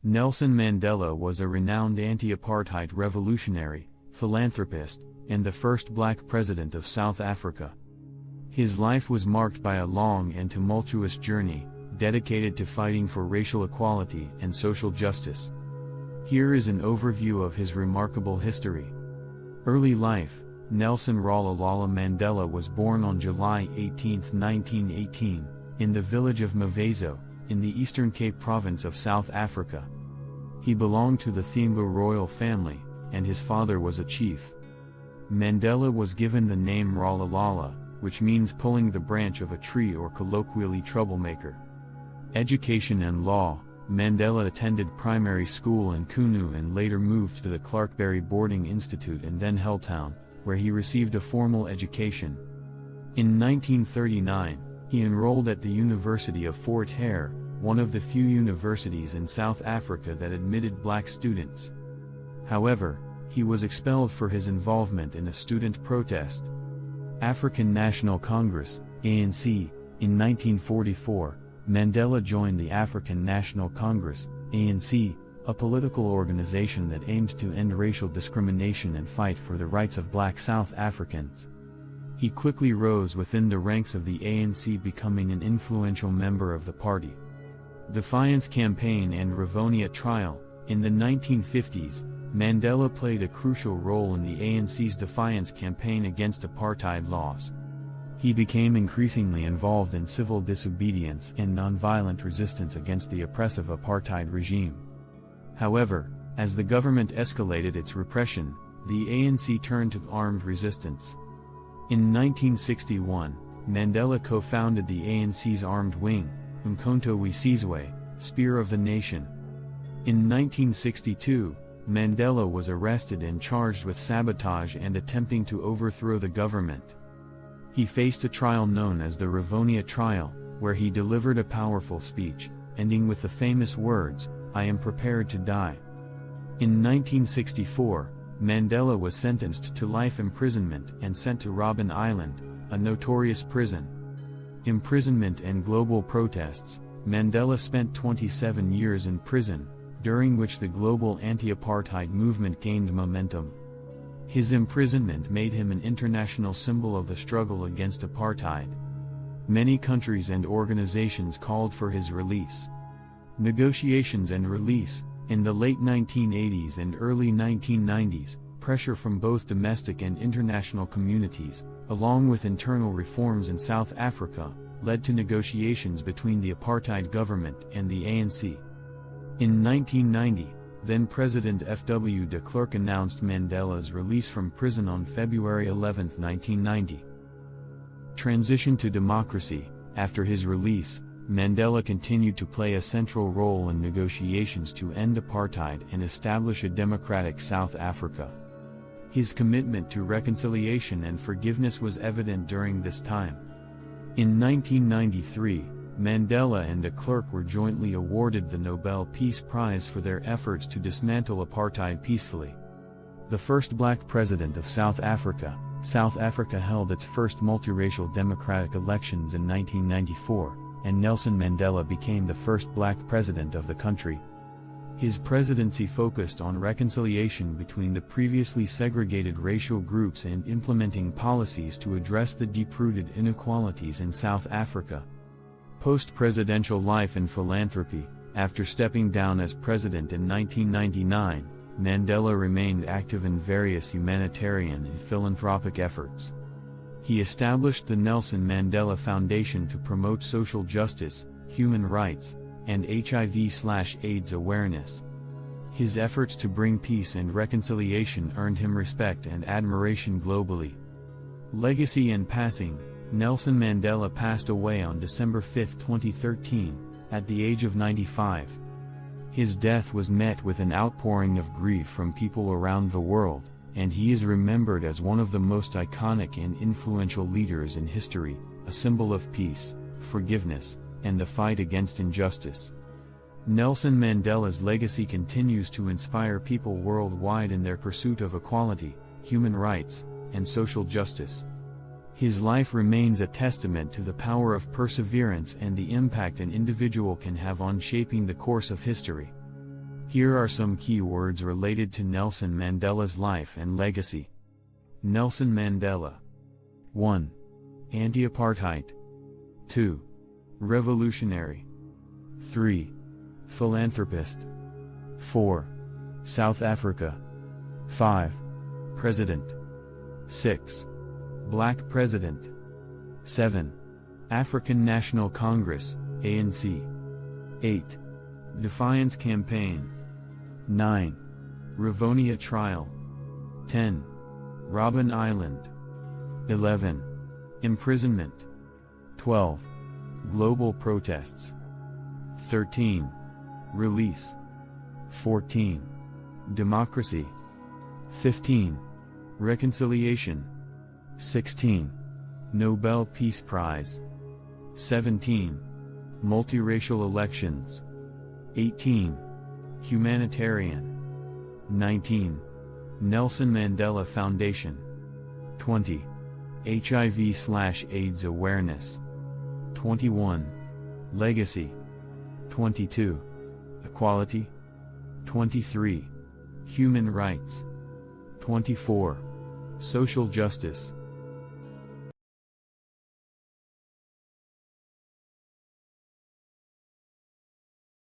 Nelson Mandela was a renowned anti-apartheid revolutionary, philanthropist, and the first black president of South Africa. His life was marked by a long and tumultuous journey, dedicated to fighting for racial equality and social justice. Here is an overview of his remarkable history. Early life. Nelson Rolihlahla Mandela was born on July 18, 1918, in the village of Mavezo, in the Eastern Cape province of South Africa. He belonged to the Thembu royal family, and his father was a chief. Mandela was given the name Rolihlahla, which means pulling the branch of a tree or colloquially troublemaker. Education and law. Mandela attended primary school in Kunu and later moved to the Clarkberry Boarding Institute and then Helltown, where he received a formal education. In 1939, he enrolled at the University of Fort Hare, one of the few universities in South Africa that admitted black students. However, he was expelled for his involvement in a student protest. African National Congress, ANC. In 1944, Mandela joined the African National Congress, ANC, a political organization that aimed to end racial discrimination and fight for the rights of black South Africans. He quickly rose within the ranks of the ANC, becoming an influential member of the party. Defiance Campaign and Rivonia Trial. In the 1950s, Mandela played a crucial role in the ANC's defiance campaign against apartheid laws. He became increasingly involved in civil disobedience and nonviolent resistance against the oppressive apartheid regime. However, as the government escalated its repression, the ANC turned to armed resistance. In 1961, Mandela co-founded the ANC's armed wing, Umkhonto we Sizwe, Spear of the Nation. In 1962, Mandela was arrested and charged with sabotage and attempting to overthrow the government. He faced a trial known as the Rivonia Trial, where he delivered a powerful speech, ending with the famous words, "I am prepared to die." In 1964, Mandela was sentenced to life imprisonment and sent to Robben Island, a notorious prison. Imprisonment and global protests. Mandela spent 27 years in prison, during which the global anti-apartheid movement gained momentum. His imprisonment made him an international symbol of the struggle against apartheid. Many countries and organizations called for his release. Negotiations and release. In the late 1980s and early 1990s, pressure from both domestic and international communities, along with internal reforms in South Africa, led to negotiations between the apartheid government and the ANC. In 1990, then-President F.W. de Klerk announced Mandela's release from prison on February 11, 1990. Transition to democracy. After his release, Mandela continued to play a central role in negotiations to end apartheid and establish a democratic South Africa. His commitment to reconciliation and forgiveness was evident during this time. In 1993, Mandela and de Klerk were jointly awarded the Nobel Peace Prize for their efforts to dismantle apartheid peacefully. The first black president of South Africa, South Africa held its first multiracial democratic elections in 1994, and Nelson Mandela became the first black president of the country. His presidency focused on reconciliation between the previously segregated racial groups and implementing policies to address the deep-rooted inequalities in South Africa. Post-presidential life and philanthropy. After stepping down as president in 1999, Mandela remained active in various humanitarian and philanthropic efforts. He established the Nelson Mandela Foundation to promote social justice, human rights, and HIV/AIDS awareness. His efforts to bring peace and reconciliation earned him respect and admiration globally. Legacy and passing. Nelson Mandela passed away on December 5, 2013, at the age of 95. His death was met with an outpouring of grief from people around the world, and he is remembered as one of the most iconic and influential leaders in history, a symbol of peace, forgiveness, and the fight against injustice. Nelson Mandela's legacy continues to inspire people worldwide in their pursuit of equality, human rights, and social justice. His life remains a testament to the power of perseverance and the impact an individual can have on shaping the course of history. Here are some key words related to Nelson Mandela's life and legacy. Nelson Mandela. 1. Anti-apartheid. 2. Revolutionary. 3. Philanthropist. 4. South Africa. 5. President. 6. Black President. 7. African National Congress, ANC. 8. Defiance Campaign. 9. Rivonia Trial. 10. Robben Island. 11. Imprisonment. 12. Global protests. 13. Release. 14. Democracy. 15. Reconciliation. 16. Nobel Peace Prize. 17. Multiracial elections. 18. Humanitarian. 19. Nelson Mandela Foundation. 20. HIV/AIDS awareness. 21. Legacy. 22. Equality. 23. Human rights. 24. Social justice.